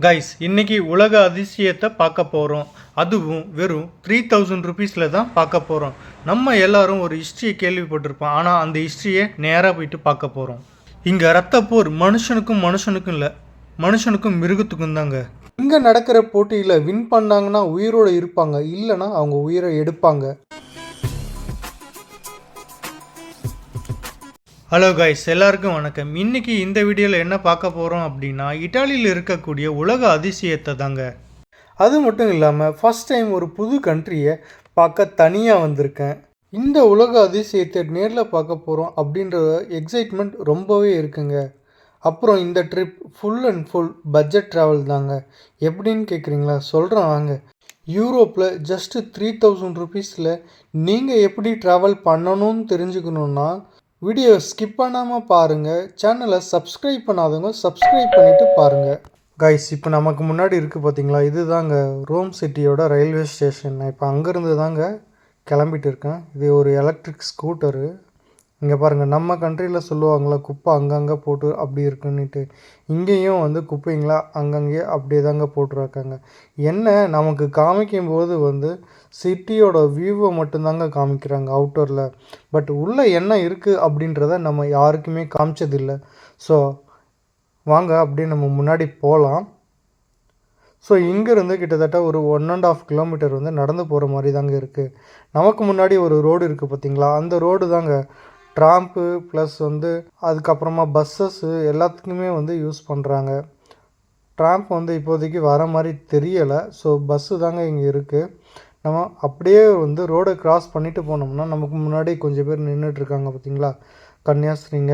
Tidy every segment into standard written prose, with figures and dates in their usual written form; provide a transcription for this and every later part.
Guys இன்னைக்கு உலக அதிசயத்தை பார்க்க போகிறோம். அதுவும் வெறும் 3000 ருபீஸில் தான் பார்க்க போகிறோம். நம்ம எல்லாரும் ஒரு ஹிஸ்ட்ரியை கேள்விப்பட்டிருப்போம். ஆனால் அந்த ஹிஸ்ட்ரியை நேராக போயிட்டு பார்க்க போகிறோம். இங்கே ரத்தப்போர் மனுஷனுக்கும் இல்லை, மனுஷனுக்கும் மிருகத்துக்கும் தாங்க. இங்கே நடக்கிற போட்டியில் வின் பண்ணாங்கன்னா உயிரோடு இருப்பாங்க, இல்லைன்னா அவங்க உயிரை எடுப்பாங்க. ஹலோ கைஸ், எல்லாருக்கும் வணக்கம். இன்றைக்கி இந்த வீடியோவில் என்ன பார்க்க போகிறோம் அப்படின்னா, இட்டாலியில் இருக்கக்கூடிய உலக அதிசயத்தை தாங்க. அது மட்டும் இல்லாமல் ஃபஸ்ட் டைம் ஒரு புது கண்ட்ரியை பார்க்க தனியாக வந்திருக்கேன். இந்த உலக அதிசயத்தை நேரில் பார்க்க போகிறோம் அப்படின்ற எக்ஸைட்மெண்ட் ரொம்பவே இருக்குங்க. அப்புறம் இந்த trip full and full budget travel தாங்க. எப்படின்னு கேட்குறீங்களா? சொல்கிறேன் வாங்க. யூரோப்பில் ஜஸ்ட்டு 3000 ருபீஸில் நீங்கள் எப்படி ட்ராவல் பண்ணணும்னு தெரிஞ்சுக்கணுன்னா வீடியோ ஸ்கிப் பண்ணாமல் பாருங்கள். சேனலை சப்ஸ்கிரைப் பண்ணாதவங்க சப்ஸ்கிரைப் பண்ணிவிட்டு பாருங்கள். கைஸ், இப்போ நமக்கு முன்னாடி இருக்குது பார்த்தீங்களா, இது தாங்க ரோம் சிட்டியோட ரயில்வே ஸ்டேஷன். நான் இப்போ அங்கேருந்து தாங்க கிளம்பிட்டு இருக்கேன். இது ஒரு எலக்ட்ரிக் ஸ்கூட்டரு. இங்கே பாருங்கள், நம்ம கண்ட்ரியில் சொல்லுவாங்களா குப்பை அங்கங்கே போட்டு அப்படி இருக்குன்னுட்டு, இங்கேயும் வந்து குப்பைங்களா அங்கங்கேயே அப்படியே தாங்க போட்டுருக்காங்க. என்ன நமக்கு காமிக்கும் போது வந்து சிட்டியோட வியூவை மட்டும்தாங்க காமிக்கிறாங்க அவுட்டரில். பட் உள்ளே என்ன இருக்குது அப்படின்றத நம்ம யாருக்குமே காமிச்சதில்லை. ஸோ வாங்க அப்படியே நம்ம முன்னாடி போகலாம். ஸோ இங்கேருந்து கிட்டத்தட்ட ஒரு 1.5 கிலோமீட்டர் வந்து நடந்து போகிற மாதிரி தாங்க இருக்குது. நமக்கு முன்னாடி ஒரு ரோடு இருக்குது பார்த்தீங்களா, அந்த ரோடு தாங்க ட்ராம்ப்பு ப்ளஸ் வந்து அதுக்கப்புறமா பஸ்ஸஸ்ஸு எல்லாத்துக்குமே வந்து யூஸ் பண்ணுறாங்க. ட்ராம்ப் வந்து இப்போதைக்கு வர மாதிரி தெரியலை. ஸோ பஸ்ஸு தாங்க இங்கே இருக்குது. நம்ம அப்படியே வந்து ரோடை க்ராஸ் பண்ணிவிட்டு போனோம்னா நமக்கு முன்னாடி கொஞ்சம் பேர் நின்றுட்டுருக்காங்க பார்த்தீங்களா, கன்னியாஸ்திரிங்க.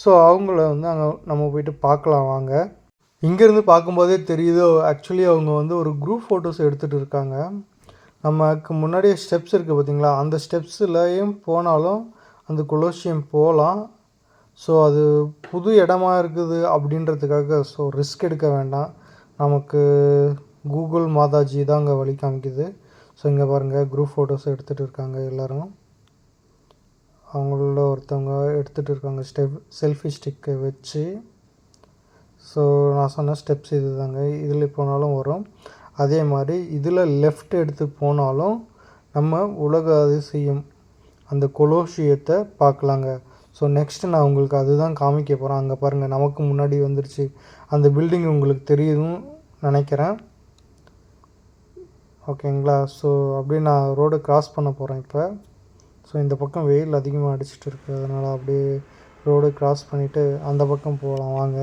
ஸோ அவங்கள வந்து அங்கே நம்ம போயிட்டு பார்க்கலாம் வாங்க. இங்கேருந்து பார்க்கும்போதே தெரியுது, ஆக்சுவலி அவங்க வந்து ஒரு குரூப் ஃபோட்டோஸ் எடுத்துகிட்டு இருக்காங்க. நமக்கு முன்னாடியே ஸ்டெப்ஸ் இருக்குது பார்த்தீங்களா, அந்த ஸ்டெப்ஸ்லையும் போனாலும் அந்த கொலோசியம் போகலாம். ஸோ அது புது இடமா இருக்குது அப்படின்றதுக்காக ஸோ ரிஸ்க் எடுக்க வேண்டாம். நமக்கு கூகுள் மாதாஜி தான் அங்கே வழி காமிக்குது. ஸோ இங்கே பாருங்கள், குரூப் ஃபோட்டோஸ் எடுத்துகிட்டு இருக்காங்க எல்லோரும். அவங்கள ஒருத்தவங்க எடுத்துகிட்டு இருக்காங்க செல்ஃபி ஸ்டிக்கை வச்சு. ஸோ நான் சொன்ன ஸ்டெப்ஸ் இது தாங்க, இதில் போனாலும் வரும். அதே மாதிரி இதில் லெஃப்ட் எடுத்து போனாலும் நம்ம உலக அதிசயம் அந்த கொலோசியத்தை பார்க்கலாங்க. ஸோ நெக்ஸ்ட்டு நான் உங்களுக்கு அதுதான் காமிக்க போகிறேன். அங்கே பாருங்கள், நமக்கு முன்னாடி வந்துருச்சு அந்த பில்டிங், உங்களுக்கு தெரியுதுன்னு நினைக்கிறேன். ஓகேங்களா? ஸோ அப்படியே நான் ரோடு க்ராஸ் பண்ண போகிறேன் இப்போ. ஸோ இந்த பக்கம் வெயில் அதிகமாக அடிச்சிட்டு இருக்குது, அதனால் அப்படியே ரோடு க்ராஸ் பண்ணிவிட்டு அந்த பக்கம் போகலாம் வாங்க.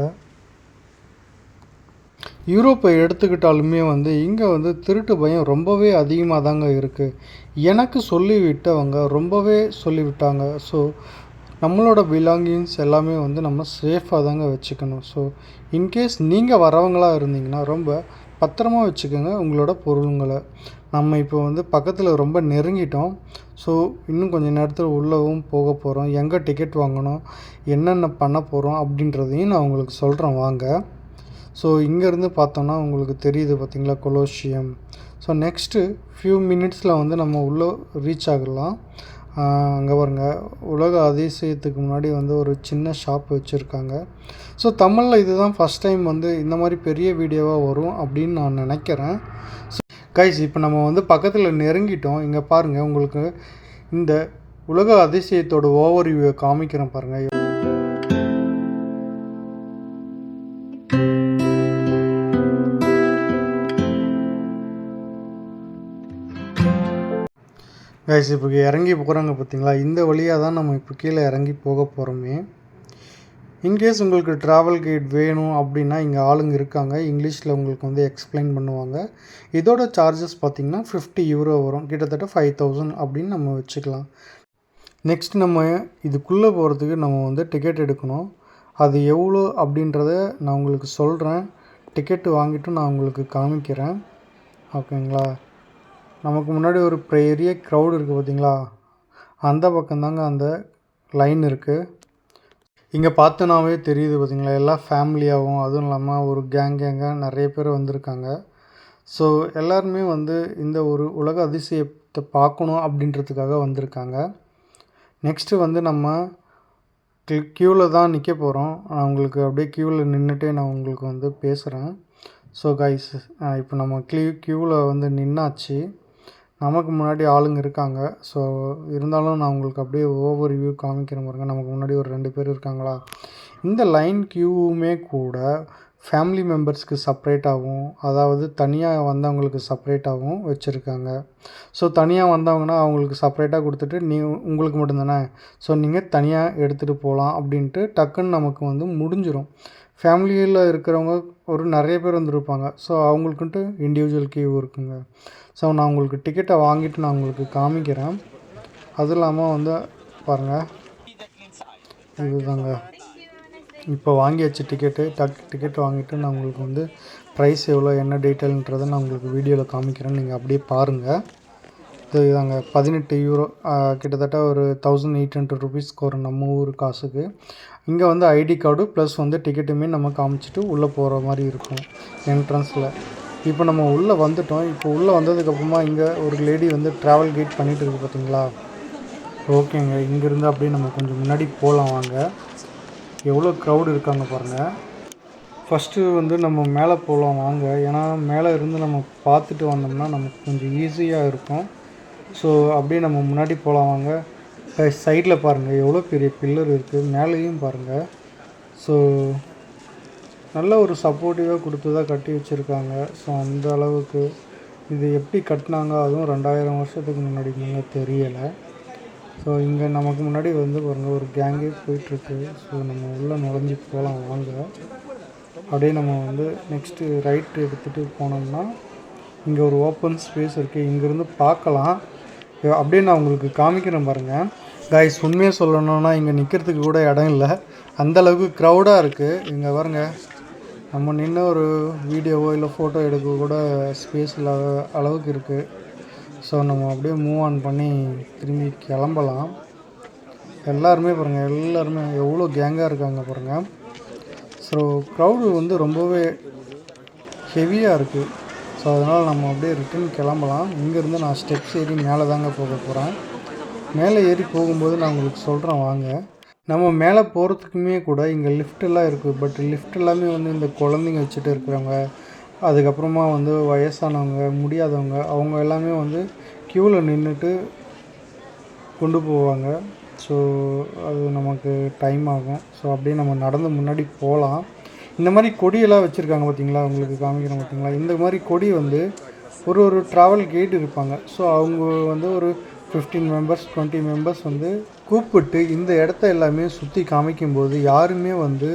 யூரோப்பை எடுத்துக்கிட்டாலுமே வந்து இங்கே வந்து திருட்டு பயம் ரொம்பவே அதிகமாக தாங்க இருக்குது. எனக்கு சொல்லிவிட்டவங்க ரொம்பவே சொல்லிவிட்டாங்க. ஸோ நம்மளோட பிலாங்கிங்ஸ் எல்லாமே வந்து நம்ம சேஃபாக தாங்க வச்சுக்கணும். ஸோ இன்கேஸ் நீங்கள் வரவங்களாக இருந்தீங்கன்னா ரொம்ப பத்திரமா வச்சுக்கோங்க உங்களோட பொருளுங்களை. நம்ம இப்போ வந்து பக்கத்தில் ரொம்ப நெருங்கிட்டோம். ஸோ இன்னும் கொஞ்சம் நேரத்தில் உள்ளவும் போக போகிறோம். எங்கே டிக்கெட் வாங்கணும், என்னென்ன பண்ண போகிறோம் அப்படின்றதையும் நான் உங்களுக்கு சொல்கிறேன் வாங்க. ஸோ இங்கேருந்து பார்த்தோன்னா உங்களுக்கு தெரியுது பார்த்திங்களா கொலோசியம். ஸோ நெக்ஸ்ட்டு ஃபியூ மினிட்ஸில் வந்து நம்ம உள்ளே ரீச் ஆகலாம். அங்கே பாருங்கள், உலக அதிசயத்துக்கு முன்னாடி வந்து ஒரு சின்ன ஷாப் வச்சுருக்காங்க. ஸோ தமிழில் இதுதான் ஃபஸ்ட் டைம் வந்து இந்த மாதிரி பெரிய வீடியோவாக வரும் அப்படின்னு நான் நினைக்கிறேன். ஸோ கைஸ், இப்போ நம்ம வந்து பக்கத்தில் நெருங்கிட்டோம். இங்கே பாருங்கள், உங்களுக்கு இந்த உலக அதிசயத்தோட ஓவர்வியூவை காமிக்கிறேன் பாருங்கள். கைஸ், இப்போ இறங்கி போகிறாங்க பார்த்தீங்களா, இந்த வழியாக தான் நம்ம இப்போ கீழே இறங்கி போக போகிறோமே. இன்கேஸ் உங்களுக்கு ட்ராவல் கைட் வேணும் அப்படின்னா இங்கே ஆளுங்க இருக்காங்க, இங்கிலீஷில் உங்களுக்கு வந்து எக்ஸ்பிளைன் பண்ணுவாங்க. இதோட சார்ஜஸ் பார்த்திங்கன்னா 50 யூரோ வரும், கிட்டத்தட்ட 5000 அப்படின்னு நம்ம வச்சுக்கலாம். நெக்ஸ்ட் நம்ம இதுக்குள்ளே போகிறதுக்கு நம்ம வந்து டிக்கெட் எடுக்கணும். அது எவ்வளோ அப்படின்றத நான் உங்களுக்கு சொல்கிறேன். டிக்கெட்டு வாங்கிட்டு நான் உங்களுக்கு காமிக்கிறேன். ஓகேங்களா? நமக்கு முன்னாடி ஒரு பெரிய க்ரௌடு இருக்குது பார்த்தீங்களா, அந்த பக்கம்தாங்க அந்த லைன் இருக்குது. இங்கே பார்த்தோன்னாவே தெரியுது பார்த்தீங்களா, எல்லாம் ஃபேமிலியாகவும் அதுவும் இல்லாமல் ஒரு கேங்காக நிறைய பேர் வந்திருக்காங்க. ஸோ எல்லாருமே வந்து இந்த ஒரு உலக அதிசயத்தை பார்க்கணும் அப்படின்றதுக்காக வந்திருக்காங்க. நெக்ஸ்ட்டு வந்து நம்ம க்யூவில் தான் நிற்க போகிறோம். நான் உங்களுக்கு அப்படியே க்யூவில் நின்றுட்டே நான் உங்களுக்கு வந்து பேசுகிறேன். ஸோ கைஸ் இப்போ நம்ம க்யூவில் வந்து நின்னாச்சு. நமக்கு முன்னாடி ஆளுங்க இருக்காங்க. ஸோ இருந்தாலும் நான் உங்களுக்கு அப்படியே ஓவர் வியூ காமிக்கிறேன் பாருங்க. நமக்கு முன்னாடி ஒரு 2 பேர் இருக்காங்களா. இந்த லைன் க்யூவுமே கூட ஃபேமிலி மெம்பர்ஸ்க்கு செப்ரேட்டாகவும், அதாவது தனியாக வந்தவங்களுக்கு செப்ரேட்டாகவும் வச்சுருக்காங்க. ஸோ தனியாக வந்தவங்கன்னா அவங்களுக்கு செப்ரேட்டாக கொடுத்துட்டு உங்களுக்கு மட்டும்தானே, ஸோ நீங்கள் தனியாக எடுத்துகிட்டு போகலாம் அப்படின்ட்டு டக்குன்னு நமக்கு வந்து முடிஞ்சிடும். ஃபேமிலியில் இருக்கிறவங்க ஒரு நிறைய பேர் வந்துருப்பாங்க. ஸோ அவங்களுக்குன்ட்டு இண்டிவிஜுவல் கியூ இருக்குங்க. ஸோ நான் உங்களுக்கு டிக்கெட்டை வாங்கிட்டு நான் உங்களுக்கு காமிக்கிறேன். அதுவும் இல்லாமல் வந்து பாருங்கள், இதுதாங்க இப்போ வாங்கியாச்சு டிக்கெட் வாங்கிட்டு நான் உங்களுக்கு வந்து ப்ரைஸ் எவ்வளோ என்ன டீட்டெயில்ன்றதை நான் உங்களுக்கு வீடியோவில் காமிக்கிறேன். நீங்கள் அப்படியே பாருங்கள். இதுதாங்க 18 யூரோ, கிட்டத்தட்ட ஒரு 1800 ருபீஸ்க்கு வரும் நம்ம ஊர் காசுக்கு. இங்கே வந்து ஐடி கார்டு ப்ளஸ் வந்து டிக்கெட்டுமே நம்ம காமிச்சிட்டு உள்ளே போகிற மாதிரி இருக்கும் என்ட்ரன்ஸில். இப்போ நம்ம உள்ளே வந்துட்டோம். இப்போ உள்ளே வந்ததுக்கப்புறமா இங்கே ஒரு லேடி வந்து ட்ராவல் கைட் பண்ணிகிட்டு இருக்குது பார்த்தீங்களா. ஓகேங்க, இங்கேருந்து அப்படியே நம்ம கொஞ்சம் முன்னாடி போகலாம் வாங்க. எவ்வளோ க்ரௌடு இருக்காங்க பாருங்கள். ஃபஸ்ட்டு வந்து நம்ம மேலே போகலாம் வாங்க. ஏன்னா மேலே இருந்து நம்ம பார்த்துட்டு வந்தோம்னா நமக்கு கொஞ்சம் ஈஸியாக இருக்கும். ஸோ அப்படியே நம்ம முன்னாடி போகலாம் வாங்க. சைடில் பாருங்கள் எவ்வளோ பெரிய பில்லர் இருக்குது, மேலேயும் பாருங்கள். ஸோ நல்ல ஒரு சப்போர்ட்டிவாக கொடுத்து தான் கட்டி வச்சுருக்காங்க. ஸோ அந்த அளவுக்கு இது எப்படி கட்டினாங்க, அதுவும் 2000 வருஷத்துக்கு முன்னாடி தெரியலை. ஸோ இங்கே நமக்கு முன்னாடி வந்து பாருங்கள் ஒரு கேங்கே போயிட்டுருக்கு. ஸோ நம்ம உள்ளே நுழைஞ்சி போகலாம் வாங்க. அப்படியே நம்ம வந்து நெக்ஸ்ட்டு ரைட் எடுத்துகிட்டு போனோம்னா இங்கே ஒரு ஓப்பன் ஸ்பேஸ் இருக்குது. இங்கேருந்து பார்க்கலாம். அப்படியே நான் உங்களுக்கு காமிக்கிறேன் பாருங்கள். கைஸ் உண்மையாக சொல்லணுன்னா இங்கே நிற்கிறதுக்கு கூட இடம் இல்லை, அந்தளவுக்கு க்ரௌடாக இருக்குது. இங்கே பாருங்க, நம்ம நின்று ஒரு வீடியோவோ இல்லை ஃபோட்டோ எடுக்க கூட ஸ்பேஸ் இல்லாத அளவுக்கு இருக்குது. ஸோ நம்ம அப்படியே மூவ் ஆன் பண்ணி திரும்பி கிளம்பலாம். எல்லாருமே பாருங்கள், எல்லாருமே எவ்வளோ கேங்காக இருக்காங்க பாருங்கள். ஸோ க்ரௌடு வந்து ரொம்பவே ஹெவியாக இருக்குது. ஸோ அதனால் நம்ம அப்படியே ரிட்டன் கிளம்பலாம். இங்கேருந்து நான் ஸ்டெப்ஸ் ஏறி மேலே தாங்க போக போகிறேன். மேலே ஏறி போகும்போது நான் உங்களுக்கு சொல்கிறேன் வாங்க. நம்ம மேலே போகிறதுக்குமே கூட இங்கே லிஃப்ட்டெல்லாம் இருக்குது. பட் லிஃப்ட் எல்லாமே வந்து இந்த குழந்தைங்க வச்சுட்டு இருக்கிறவங்க, அதுக்கப்புறமா வந்து வயசானவங்க, முடியாதவங்க, அவங்க எல்லாமே வந்து க்யூவில் நின்றுட்டு கொண்டு போவாங்க. ஸோ அது நமக்கு டைம் ஆகும். ஸோ அப்படியே நம்ம நடந்து முன்னாடி போகலாம். இந்த மாதிரி கொடியெல்லாம் வச்சுருக்காங்க பார்த்தீங்களா, உங்களுக்கு காமிக்கிறேன் பார்த்தீங்களா. இந்த மாதிரி கொடி வந்து ஒரு ட்ராவல் கைடு இருப்பாங்க. ஸோ அவங்க வந்து ஒரு 15 மெம்பர்ஸ் 20 மெம்பர்ஸ் வந்து கூப்பிட்டு இந்த இடத்த எல்லாமே சுற்றி காமிக்கும்போது யாருமே வந்து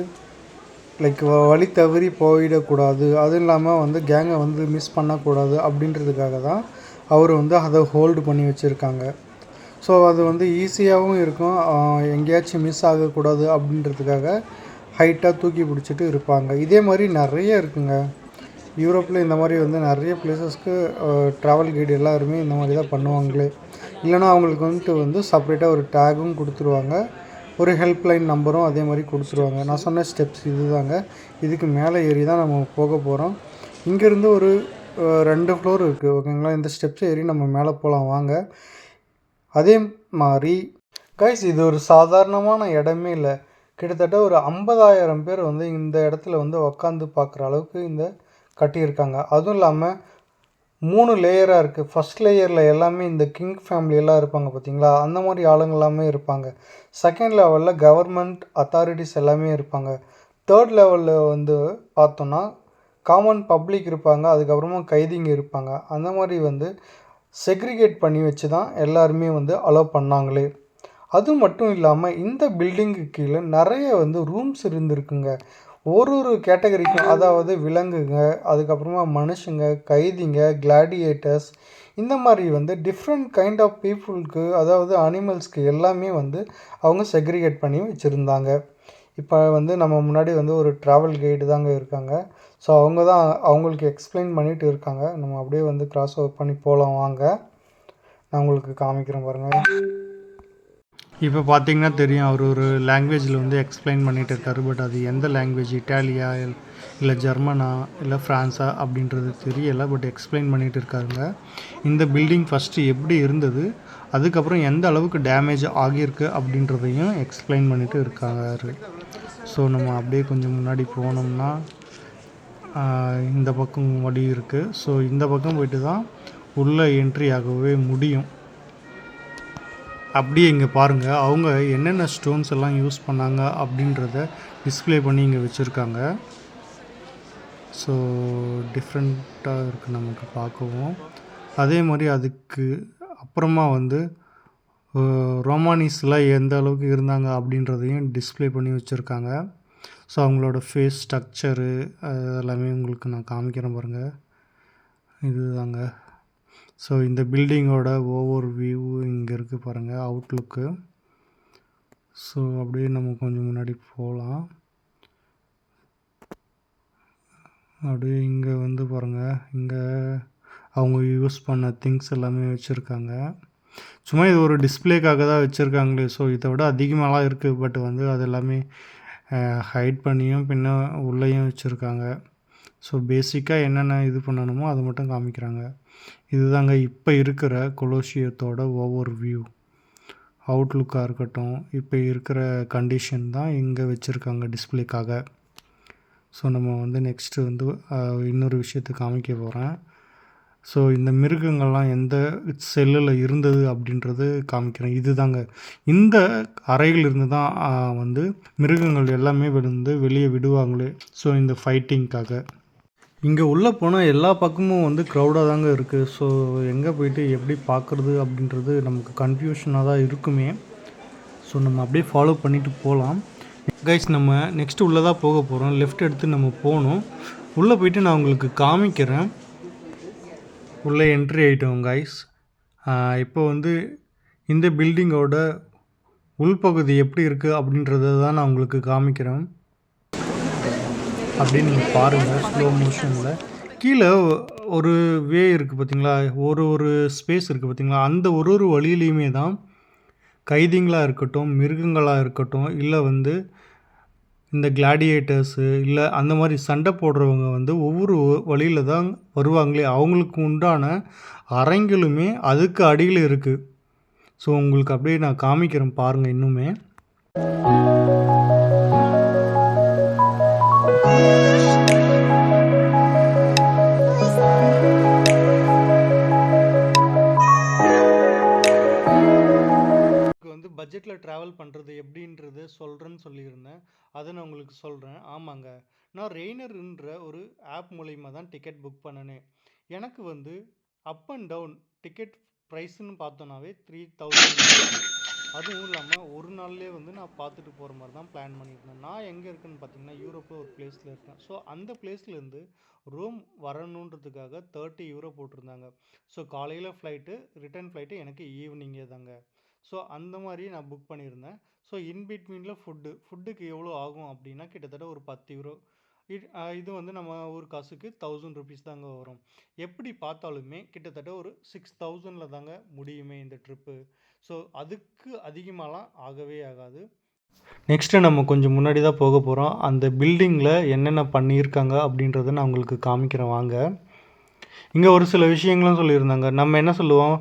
லைக் வழி தவறி போயிடக்கூடாது, அதுவும் இல்லாமல் வந்து கேங்கை வந்து மிஸ் பண்ணக்கூடாது அப்படின்றதுக்காக தான் அவர் வந்து அதை ஹோல்டு பண்ணி வச்சுருக்காங்க. ஸோ அது வந்து ஈஸியாகவும் இருக்கும், எங்கேயாச்சும் மிஸ் ஆகக்கூடாது அப்படின்றதுக்காக ஹைட்டாக தூக்கி பிடிச்சிட்டு இருப்பாங்க. இதே மாதிரி நிறைய இருக்குங்க யூரோப்பில். இந்த மாதிரி வந்து நிறைய பிளேசஸ்க்கு ட்ராவல் கைடு எல்லாருமே இந்த மாதிரி தான் பண்ணுவாங்களே. இல்லைனா அவங்களுக்கு வந்து செப்ரேட்டாக ஒரு டேகும் கொடுத்துருவாங்க, ஒரு ஹெல்ப்லைன் நம்பரும் அதே மாதிரி கொடுத்துருவாங்க. நான் சொன்ன ஸ்டெப்ஸ் இது தாங்க. இதுக்கு மேலே ஏறி தான் நம்ம போக போகிறோம். இங்கேருந்து ஒரு 2 ஃப்ளோர் இருக்குது ஓகேங்களா. இந்த ஸ்டெப்ஸ் ஏறி நம்ம மேலே போகலாம் வாங்க. அதே மாதிரி கைஸ் இது ஒரு சாதாரணமான இடமே இல்லை. கிட்டத்தட்ட ஒரு 50,000 பேர் வந்து இந்த இடத்துல வந்து உக்காந்து பார்க்குற அளவுக்கு இந்த கட்டியிருக்காங்க. அதுவும் இல்லாமல் 3 லேயராக இருக்குது. ஃபஸ்ட் லேயரில் எல்லாமே இந்த கிங் ஃபேமிலியெல்லாம் இருப்பாங்க பார்த்தீங்களா, அந்த மாதிரி ஆளுங்க எல்லாமே இருப்பாங்க. செகண்ட் லெவலில் கவர்மெண்ட் அத்தாரிட்டிஸ் எல்லாமே இருப்பாங்க. தேர்ட் லெவலில் வந்து பார்த்தோன்னா காமன் பப்ளிக் இருப்பாங்க, அதுக்கப்புறமா கைதிங்க இருப்பாங்க. அந்த மாதிரி வந்து செக்ரிகேட் பண்ணி வச்சு தான் எல்லாருமே வந்து அலோவ் பண்ணாங்களே. அது மட்டும் இல்லாமல் இந்த பில்டிங்கு கீழே நிறைய வந்து ரூம்ஸ் இருந்துருக்குங்க. ஒரு கேட்டகரிக்கும், அதாவது விலங்குங்க, அதுக்கப்புறமா மனுஷங்க, கைதிங்க, கிளாடியேட்டர்ஸ், இந்த மாதிரி வந்து டிஃப்ரெண்ட் கைண்ட் ஆஃப் பீப்புளுக்கு, அதாவது அனிமல்ஸ்க்கு எல்லாமே வந்து அவங்க செக்ரிகேட் பண்ணி வச்சுருந்தாங்க. இப்போ வந்து நம்ம முன்னாடி வந்து ஒரு ட்ராவல் கைடு தாங்க இருக்காங்க. ஸோ அவங்க தான் அவங்களுக்கு எக்ஸ்பிளைன் பண்ணிகிட்டு இருக்காங்க. நம்ம அப்படியே வந்து கிராஸ் ஓவர் பண்ணி போகலாம் வாங்க. நான் உங்களுக்கு காமிக்கிறேன் பாருங்கள். இப்போ பார்த்தீங்கன்னா தெரியும், அவர் ஒரு லாங்குவேஜில் வந்து எக்ஸ்பிளைன் பண்ணிகிட்டு இருக்காரு. பட் அது எந்த லாங்குவேஜ், இட்டாலியா இல்லை ஜெர்மனா இல்லை ஃப்ரான்ஸா அப்படின்றது தெரியலை. பட் எக்ஸ்பிளைன் பண்ணிகிட்டு இருக்காருங்க. இந்த பில்டிங் ஃபஸ்ட்டு எப்படி இருந்தது, அதுக்கப்புறம் எந்த அளவுக்கு டேமேஜ் ஆகியிருக்கு அப்படின்றதையும் எக்ஸ்பிளைன் பண்ணிட்டு இருக்காரு. ஸோ நம்ம அப்படியே கொஞ்சம் முன்னாடி போனோம்னா இந்த பக்கம் வழி இருக்குது. ஸோ இந்த பக்கம் போயிட்டு தான் உள்ளே என்ட்ரி ஆகவே முடியும். அப்படியே இங்கே பாருங்கள், அவங்க என்னென்ன ஸ்டோன்ஸ் எல்லாம் யூஸ் பண்ணாங்க அப்படின்றத டிஸ்ப்ளே பண்ணி இங்கே வச்சுருக்காங்க. ஸோ டிஃப்ரெண்ட்டாக இருக்குது நமக்கு பார்க்கவும். அதே மாதிரி அதுக்கு அப்புறமா வந்து ரோமானிஸ்லாம் எந்த அளவுக்கு இருந்தாங்க அப்படின்றதையும் டிஸ்ப்ளே பண்ணி வச்சுருக்காங்க. ஸோ அவங்களோட ஃபேஸ் ஸ்ட்ரக்சரு எல்லாமே உங்களுக்கு நான் காமிக்கிறேன் பாருங்கள். இதுதாங்க. ஸோ இந்த பில்டிங்கோட ஓவர் வியூ இங்கே இருக்குது பாருங்கள், அவுட்லுக்கு. ஸோ அப்படியே நம்ம கொஞ்சம் முன்னாடி போகலாம். அப்படியே இங்கே வந்து பாருங்கள், இங்கே அவங்க யூஸ் பண்ண திங்ஸ் எல்லாமே வச்சுருக்காங்க. சும்மா இது ஒரு டிஸ்பிளேக்காக தான் வச்சுருக்காங்களே. ஸோ இதை விட அதிகமாகலாம் இருக்குது. பட் வந்து அது எல்லாமே ஹைட் பண்ணியும் பின்ன உள்ளேயும் வச்சுருக்காங்க. ஸோ பேசிக்காக என்னென்ன இது பண்ணணுமோ அதை மட்டும் காமிக்கிறாங்க. இதுதாங்க இப்போ இருக்கிற கொலோசியத்தோட ஓவர் வியூ. அவுட்லுக்காக இருக்கட்டும், இப்போ இருக்கிற கண்டிஷன் தான் இங்கே வச்சுருக்காங்க டிஸ்பிளேக்காக. ஸோ நம்ம வந்து நெக்ஸ்ட்டு வந்து இன்னொரு விஷயத்தை காமிக்க போகிறேன். ஸோ இந்த மிருகங்கள்லாம் எந்த செல்லில் இருந்தது அப்படின்றது காமிக்கிறேன். இது தாங்க, இந்த அறையில் இருந்து தான் வந்து மிருகங்கள் எல்லாமே வந்து வெளியே விடுவாங்களே. ஸோ இந்த ஃபைட்டிங்க்காக இங்கே உள்ளே போனால் எல்லா பக்கமும் வந்து க்ரௌடாக தாங்க இருக்குது. ஸோ எங்கே போயிட்டு எப்படி பார்க்குறது அப்படின்றது நமக்கு கன்ஃபியூஷனாக தான் இருக்குமே. ஸோ நம்ம அப்படியே ஃபாலோ பண்ணிவிட்டு போகலாம். கைஸ், நம்ம நெக்ஸ்ட்டு உள்ளே தான் போக போகிறோம். லெஃப்ட் எடுத்து நம்ம போகணும். உள்ளே போயிட்டு நான் உங்களுக்கு காமிக்கிறேன். உள்ளே என்ட்ரி ஆகிட்டோம் கைஸ். இப்போ வந்து இந்த பில்டிங்கோட உள்பகுதி எப்படி இருக்குது அப்படின்றத தான் நான் உங்களுக்கு காமிக்கிறேன். அப்படின்னு நீங்கள் பாருங்கள் ஸ்லோ மோஷனில். கீழே ஒரு வே இருக்குது பார்த்திங்களா, ஒரு ஸ்பேஸ் இருக்குது பார்த்திங்களா, அந்த ஒரு வழியிலையுமே தான் கைதிங்களாக இருக்கட்டும், மிருகங்களாக இருக்கட்டும், இல்லை வந்து இந்த கிளாடியேட்டர்ஸு, இல்லை அந்த மாதிரி சண்டை போடுறவங்க வந்து ஒவ்வொரு வழியில் தான் வருவாங்களே. அவங்களுக்கு உண்டான அறைங்களுமே அதுக்கு அடியில் இருக்குது. ஸோ உங்களுக்கு அப்படியே நான் காமிக்கிறேன் பாருங்கள். இன்னுமே பட்ஜெட்டில் ட்ராவல் பண்ணுறது எப்படின்றது சொல்கிறேன்னு சொல்லியிருந்தேன். அதை நான் உங்களுக்கு சொல்கிறேன். ஆமாங்க, நான் ரெய்னர்ன்ற ஒரு ஆப் மூலிமா தான் டிக்கெட் புக் பண்ணினேன். எனக்கு வந்து அப் அண்ட் டவுன் டிக்கெட் ப்ரைஸ்ன்னு பார்த்தோன்னாவே 3000. அதுவும் இல்லாமல் ஒரு நாள்லேயே வந்து நான் பார்த்துட்டு போகிற மாதிரி தான் பிளான் பண்ணியிருந்தேன். நான் எங்கே இருக்குன்னு பார்த்தீங்கன்னா யூரோப்பில் ஒரு பிளேஸில் இருக்கேன். ஸோ அந்த பிளேஸ்லேருந்து ரோம் வரணுன்றதுக்காக 30 யூரோ போட்டிருந்தாங்க. ஸோ காலையில் ஃப்ளைட்டு, ரிட்டர்ன் ஃப்ளைட்டு எனக்கு ஈவினிங்கே தாங்க. ஸோ அந்த மாதிரி நான் புக் பண்ணியிருந்தேன். ஸோ இன்பிட்வீனில் ஃபுட்டுக்கு எவ்வளோ ஆகும் அப்படின்னா கிட்டத்தட்ட ஒரு 10 யூரோ. இது வந்து நம்ம ஊர் காசுக்கு 1000 ருபீஸ் தாங்க வரும். எப்படி பார்த்தாலுமே கிட்டத்தட்ட ஒரு 6000 தாங்க முடியுமே இந்த ட்ரிப்பு. ஸோ அதுக்கு அதிகமாகலாம் ஆகவே ஆகாது. நெக்ஸ்ட்டு நம்ம கொஞ்சம் முன்னாடி தான் போக போகிறோம். அந்த பில்டிங்கில் என்னென்ன பண்ணியிருக்காங்க அப்படின்றத நான் உங்களுக்கு காமிக்கிறேன் வாங்க. இங்கே ஒரு சில விஷயங்களும் சொல்லியிருந்தாங்க. நம்ம என்ன சொல்லுவோம்,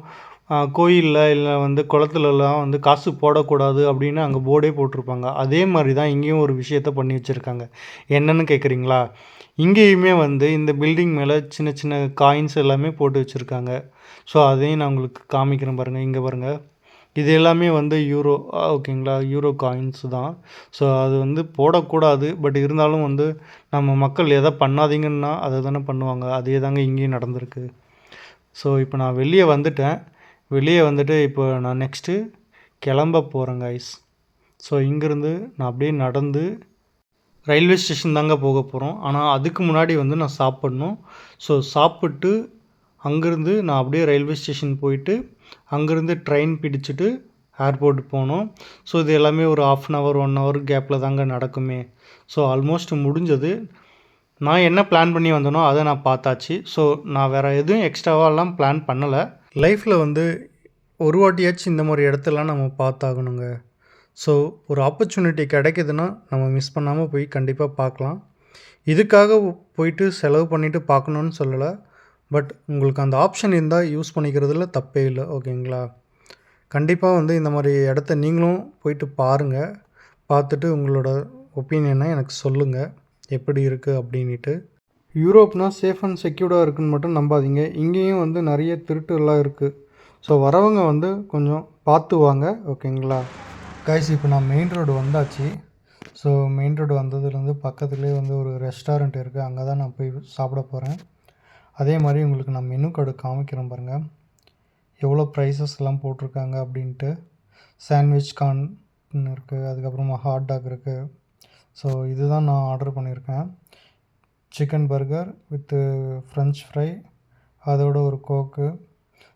கோயிலில் இல்லை வந்து குளத்துலலாம் வந்து காசு போடக்கூடாது அப்படின்னு அங்கே போர்டே போட்டிருப்பாங்க. அதே மாதிரி தான் இங்கேயும் ஒரு விஷயத்த பண்ணி வச்சுருக்காங்க. என்னென்னு கேட்குறீங்களா? இங்கேயுமே வந்து இந்த பில்டிங் மேலே சின்ன சின்ன காயின்ஸ் எல்லாமே போட்டு வச்சுருக்காங்க. ஸோ அதையும் நான் உங்களுக்கு காமிக்கிறேன் பாருங்கள். இங்கே பாருங்கள், இது எல்லாமே வந்து யூரோ, ஓகேங்களா, யூரோ காயின்ஸ் தான். ஸோ அது வந்து போடக்கூடாது. பட் இருந்தாலும் வந்து நம்ம மக்கள் எதை பண்ணாதீங்கன்னா அதை தானே பண்ணுவாங்க. அதே தாங்க இங்கேயும் நடந்திருக்கு. ஸோ இப்போ நான் வெளியே வந்துட்டு இப்போ நான் நெக்ஸ்ட்டு கிளம்ப போகிறேன் கைஸ். ஸோ இங்கேருந்து நான் அப்படியே நடந்து ரயில்வே ஸ்டேஷன் தாங்க போக போகிறோம். ஆனால் அதுக்கு முன்னாடி வந்து நான் சாப்பிட்ணும். ஸோ சாப்பிட்டு அங்கேருந்து நான் அப்படியே ரயில்வே ஸ்டேஷன் போயிட்டு அங்கேருந்து ட்ரெயின் பிடிச்சிட்டு ஏர்போர்ட் போகணும். ஸோ இது எல்லாமே ஒரு 1/2 hour 1 hour கேப்பில் தாங்க நடக்குமே. ஸோ ஆல்மோஸ்ட் முடிஞ்சது. நான் என்ன பிளான் பண்ணி வந்தனோ அதை நான் பார்த்தாச்சு. ஸோ நான் வேறு எதுவும் எக்ஸ்ட்ராவாலாம் பிளான் பண்ணலை. லைஃப்பில் வந்து ஒரு வாட்டியாச்சும் இந்த மாதிரி இடத்தெல்லாம் நம்ம பார்த்தாகணுங்க. ஸோ ஒரு ஆப்பர்ச்சுனிட்டி கிடைக்குதுன்னா நம்ம மிஸ் பண்ணாமல் போய் கண்டிப்பாக பார்க்கலாம். இதுக்காக போயிட்டு செலவு பண்ணிவிட்டு பார்க்கணுன்னு சொல்லலை. பட் உங்களுக்கு அந்த ஆப்ஷன் இருந்தால் யூஸ் பண்ணிக்கிறதுல தப்பே இல்லை, ஓகேங்களா. கண்டிப்பாக வந்து இந்த மாதிரி இடத்த நீங்களும் போயிட்டு பாருங்கள். பார்த்துட்டு உங்களோட ஒப்பீனியனை எனக்கு சொல்லுங்கள் எப்படி இருக்குது அப்படின்ட்டு. யூரோப்னால் சேஃப் அண்ட் செக்யூர்டாக இருக்குன்னு மட்டும் நம்பாதீங்க. இங்கேயும் வந்து நிறைய திருட்டுலாம் இருக்குது. ஸோ வரவங்க வந்து கொஞ்சம் பார்த்து வாங்க, ஓகேங்களா கைஸ். இப்போ நான் மெயின் ரோடு வந்தாச்சு. ஸோ மெயின் ரோடு வந்ததுலேருந்து பக்கத்துலேயே வந்து ஒரு ரெஸ்டாரண்ட் இருக்குது. அங்கே தான் நான் போய் சாப்பிட போகிறேன். அதே மாதிரி உங்களுக்கு நான் மெனு கார்டு காமிக்கிறேன் பாருங்கள், எவ்வளோ ப்ரைஸஸ்லாம் போட்டிருக்காங்க அப்படின்ட்டு. சாண்ட்விச் கார்ன் இருக்குது, அதுக்கப்புறமா ஹாட் டாக் இருக்குது. ஸோ இதுதான் நான் ஆர்டர் பண்ணியிருக்கேன். Chicken burger with French fry, அதோட ஒரு கோக்கு.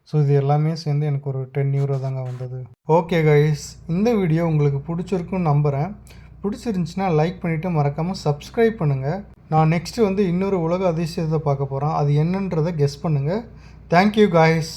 ஸோ இது எல்லாமே சேர்ந்து எனக்கு ஒரு 10 யூரோ தாங்க வந்தது. ஓகே கைஸ், இந்த வீடியோ உங்களுக்கு பிடிச்சிருக்குன்னு நம்புகிறேன். பிடிச்சிருந்துச்சின்னா லைக் பண்ணிவிட்டு மறக்காமல் சப்ஸ்கிரைப் பண்ணுங்கள். நான் நெக்ஸ்ட்டு வந்து இன்னொரு உலக அதிசயத்தை பார்க்க போகிறேன். அது என்னன்றதை கெஸ் பண்ணுங்கள். Thank you guys.